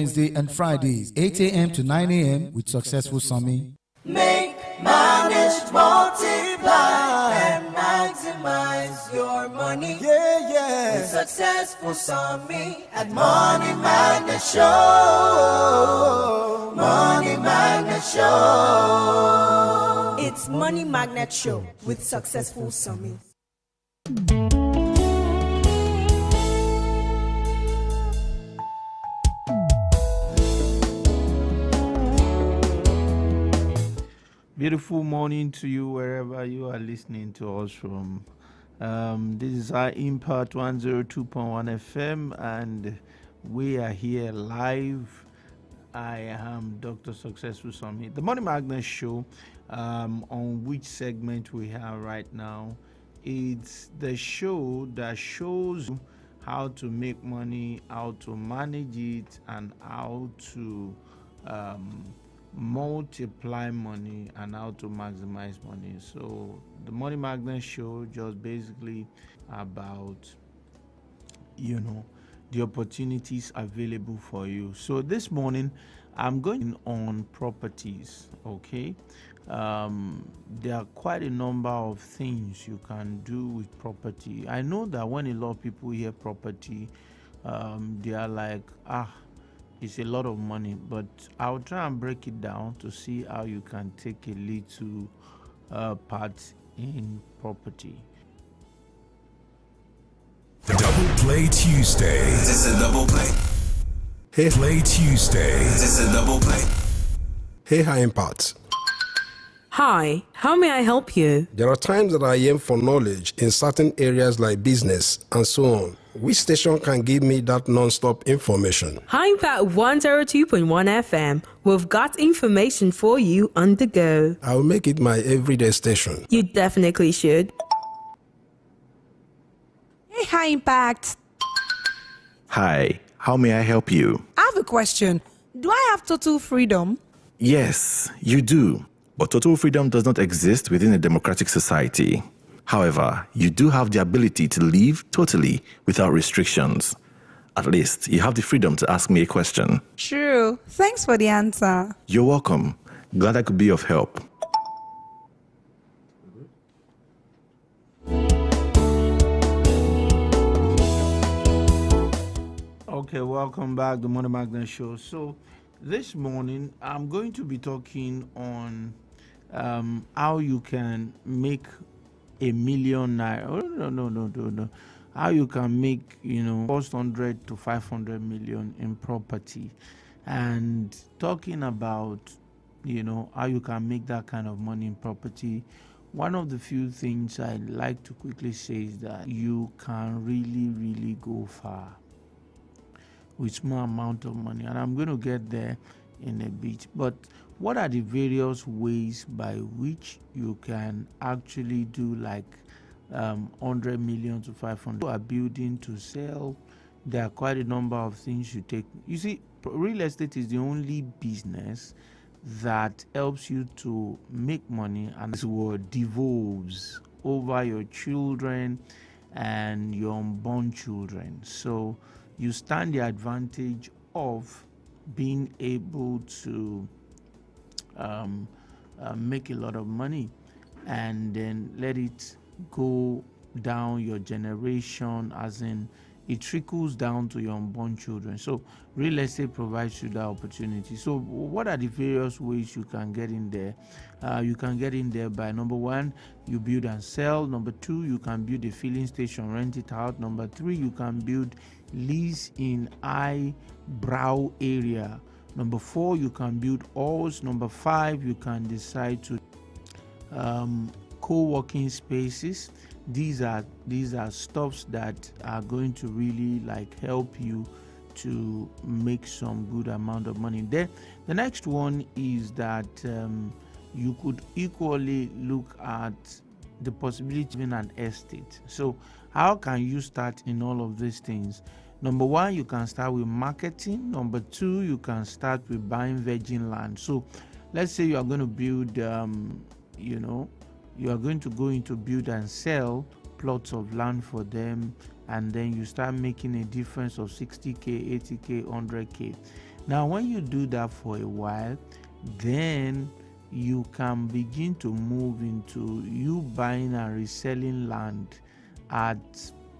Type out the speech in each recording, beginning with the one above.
Wednesday, and Fridays, 8 a.m. to 9 a.m. with Successful Summy. Make, manage, multiply, and maximize your money. Yeah, yeah. With Successful Summy at Money Magnet Show. Money Magnet Show. It's Money Magnet Show with Successful Summy. Beautiful morning to you wherever you are listening to us from. This is our Impact 102.1 FM and we are here live. I am Dr. Successful Summy. The Money Magnet Show, on which segment we have right now, it's the show that shows you how to make money, how to manage it, and how to multiply money and how to maximize money. So the Money Magnet Show just basically about the opportunities available for you. So this morning I'm going on properties. Okay, there are quite a number of things you can do with property. I know that when a lot of people hear property, they are like, it's a lot of money, but I'll try and break it down to see how you can take a little part in property. Double Play Tuesday. Is this a double play? Hey, Play Tuesday. Is this a double play? Hey, High Impact. Hi, how may I help you? There are times that I aim for knowledge in certain areas like business and so on. Which station can give me that non-stop information? High Impact 102.1 FM. We've got information for you on the go. I'll make it my everyday station. You definitely should. Hey, High Impact. Hi, how may I help you? I have a question. Do I have total freedom? Yes, you do. But total freedom does not exist within a democratic society. However, you do have the ability to live totally without restrictions. At least, you have the freedom to ask me a question. True. Thanks for the answer. You're welcome. Glad I could be of help. Okay, welcome back to Money Magnet Show. So this morning I'm going to be talking on how you can make $1 million. No. How you can make, 100 to 500 million in property, and talking about, how you can make that kind of money in property. One of the few things I like to quickly say is that you can really, really go far with small amount of money, and I'm going to get there in a bit. But what are the various ways by which you can actually do like 100 million to 500? You are building to sell. There are quite a number of things you take. You see, real estate is the only business that helps you to make money, and this word devolves over your children and your unborn children. So you stand the advantage of being able to make a lot of money and then let it go down your generation, as in it trickles down to your unborn children. So real estate provides you that opportunity. So what are the various ways you can get in there? You can get in there by, number one, you build and sell. Number two, you can build a filling station, rent it out. Number three, you can build lease in high brow area. Number four, you can build halls. Number five, you can decide to co-working spaces. These are stuffs that are going to really like help you to make some good amount of money. Then the next one is that you could equally look at the possibility of an estate. So how can you start in all of these things? Number one, you can start with marketing. Number two, you can start with buying virgin land. So let's say you are going to build, you are going to go into build and sell plots of land for them, and then you start making a difference of 60K, 80K, 100K. Now, when you do that for a while, then you can begin to move into you buying and reselling land at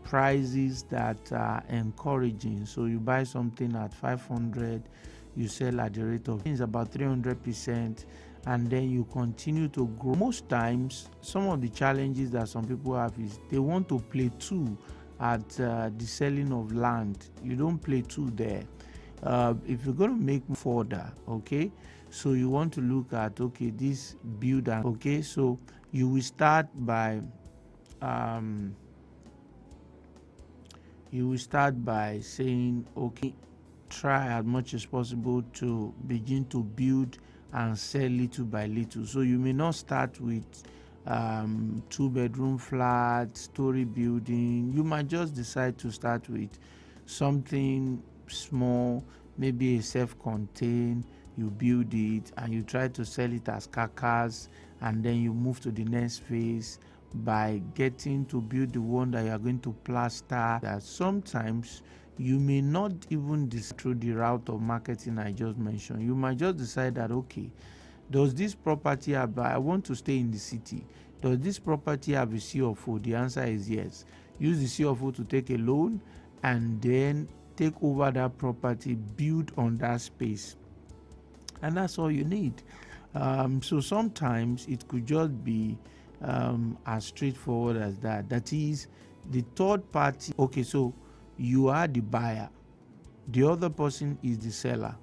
prices that are encouraging. So you buy something at 500, you sell at the rate of about 300%, and then you continue to grow. Most times, some of the challenges that some people have is they want to play two at the selling of land. You don't play two there. If you're going to make further, okay, so you want to look at, okay, this build and okay, so you will start by saying, okay, try as much as possible to begin to build and sell little by little. So you may not start with 2-bedroom flat, story building. You might just decide to start with something small, maybe a self-contained. You build it and you try to sell it as carcass, and then you move to the next phase by getting to build the one that you are going to plaster. That sometimes you may not even decide through the route of marketing I just mentioned. You might just decide that, okay, does this property have, I want to stay in the city, does this property have a CFO? The answer is yes. Use the CFO to take a loan and then take over that property, build on that space, and that's all you need. So sometimes it could just be as straightforward as that. That is, the third party, okay, so you are the buyer, the other person is the seller,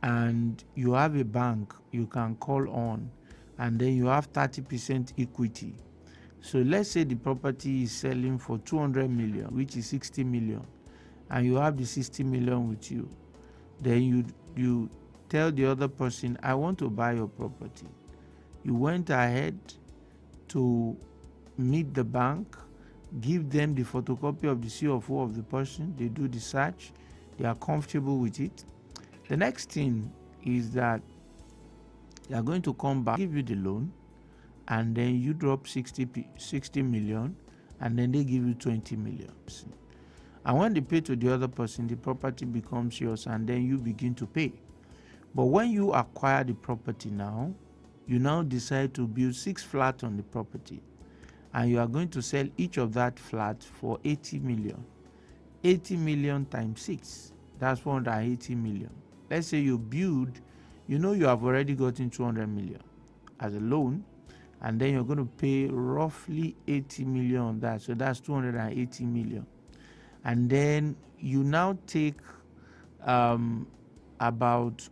and you have a bank you can call on, and then you have 30% equity. So let's say the property is selling for 200 million, which is 60 million, and you have the 60 million with you. Then you tell the other person, I want to buy your property. You went ahead to meet the bank, give them the photocopy of the CFO of the person, they do the search, they are comfortable with it. The next thing is that they are going to come back, give you the loan, and then you drop 60 million, and then they give you 20 million. And when they pay to the other person, the property becomes yours, and then you begin to pay. But when you acquire the property now, you now decide to build 6 flats on the property, and you are going to sell each of that flat for 80 million. 80 million times 6, that's 180 million. Let's say you build, you know you have already gotten 200 million as a loan, and then you're going to pay roughly 80 million on that, so that's 280 million. And then you now take about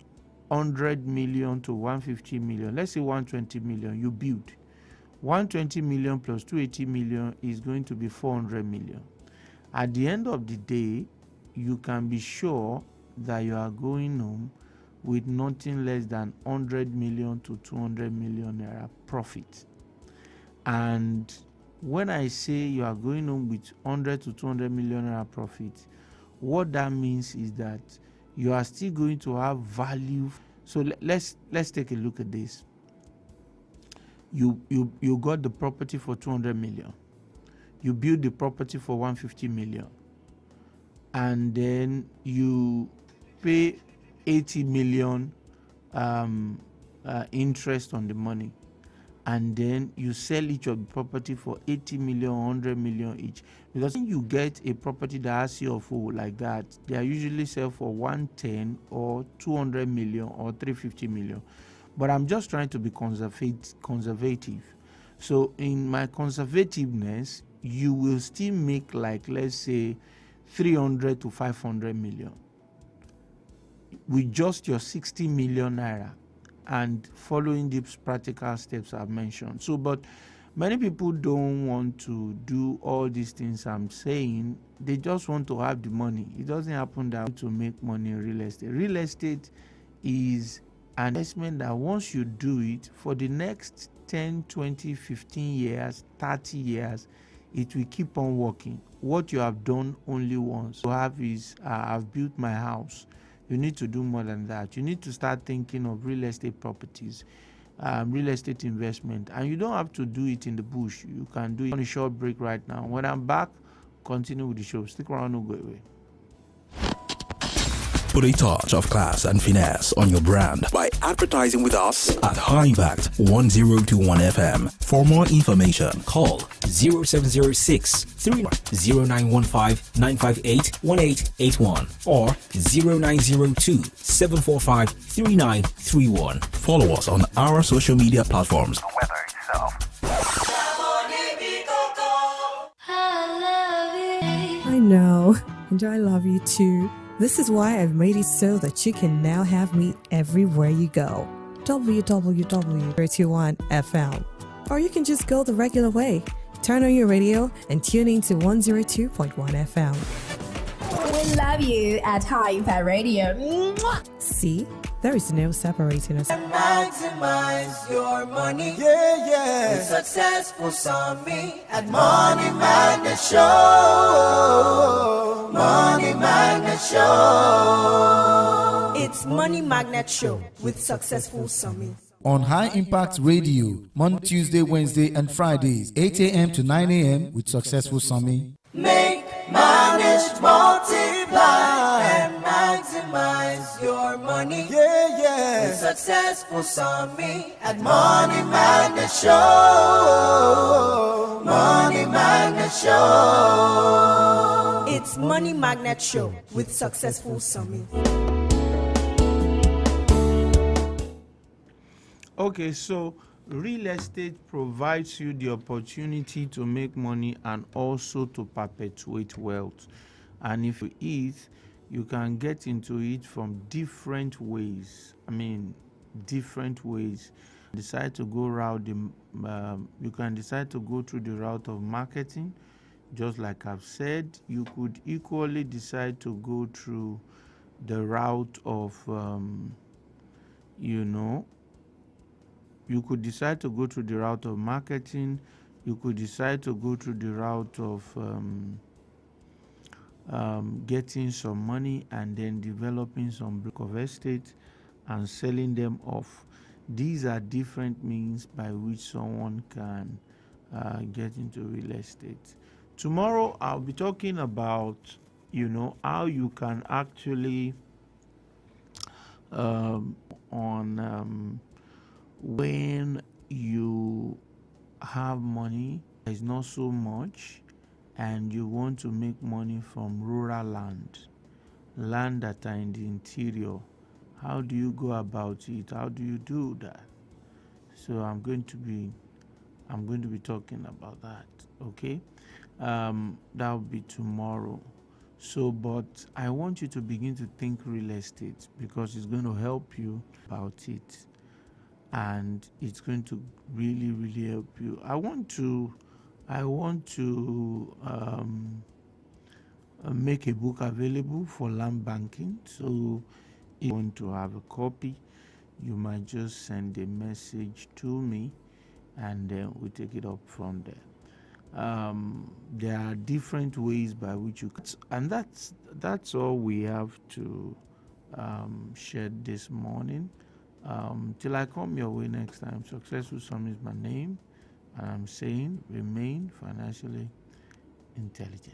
100 million to 150 million, let's say 120 million, you build. 120 million plus 280 million is going to be 400 million. At the end of the day, you can be sure that you are going home with nothing less than 100 million to 200 million naira profit. And when I say you are going home with 100 to 200 million naira profit, what that means is that you are still going to have value. So let's take a look at this. You got the property for 200 million. You build the property for 150 million. And then you pay 80 million interest on the money. And then you sell each of the property for 80 million, 100 million each. Because when you get a property that has CFO like that, they are usually sell for 110 or 200 million or 350 million. But I'm just trying to be conservative. So in my conservativeness, you will still make, like, let's say 300 to 500 million with just your 60 million naira and following these practical steps I've mentioned. So, but many people don't want to do all these things I'm saying. They just want to have the money. It doesn't happen that to make money in real estate. Real estate is an investment that once you do it for the next 10, 20, 15 years, 30 years, it will keep on working. What you have done only once. You have is, I've built my house. You need to do more than that. You need to start thinking of real estate properties, real estate investment. And you don't have to do it in the bush. You can do it on a short break right now. When I'm back, continue with the show. Stick around, don't go away. Put a touch of class and finesse on your brand by advertising with us at High Impact 1021 FM. For more information, call 0706 0915 958 1881 or 0902 745 3931. Follow us on our social media platforms. The weather itself. I know, and I love you too. This is why I've made it so that you can now have me everywhere you go. www.321fm. Or you can just go the regular way. Turn on your radio and tune in to 102.1 FM. We love you at High Impact Radio. Mwah! See, there is no separating us. Maximize your money. Yeah. With Successful Summit at Money Magnet Show. Money Magnet Show. It's Money Magnet Show with Successful Summit. On High Impact Radio, Monday, Tuesday, Wednesday, and Fridays, 8 a.m. to 9 a.m. with Successful Summit. Make, manage, multiply, and maximize your money. Yeah. With Successful Summit at Money Magnet Show. Money Magnet Show. It's Money Magnet Show with Successful Summit. Okay, so real estate provides you the opportunity to make money and also to perpetuate wealth. And if you eat, you can get into it from different ways. Different ways. Decide to go you can decide to go through the route of marketing. Just like I've said, you could equally decide to go through the route of, you could decide to go through the route of marketing. You could decide to go through the route of getting some money and then developing some block of estate and selling them off. These are different means by which someone can get into real estate. Tomorrow I'll be talking about, how you can actually when you have money, there's not so much, and you want to make money from rural land that are in the interior. How do you go about it? How do you do that? So I'm going to be talking about that. Okay, that will be tomorrow. So, but I want you to begin to think real estate because it's going to help you about it. And it's going to really, really help you. I want to make a book available for land banking. So if you want to have a copy, you might just send a message to me, and then we take it up from there. There are different ways by which you can, and that's all we have to share this morning. Till I come your way next time, Successful Summit is my name, and I'm saying remain financially intelligent.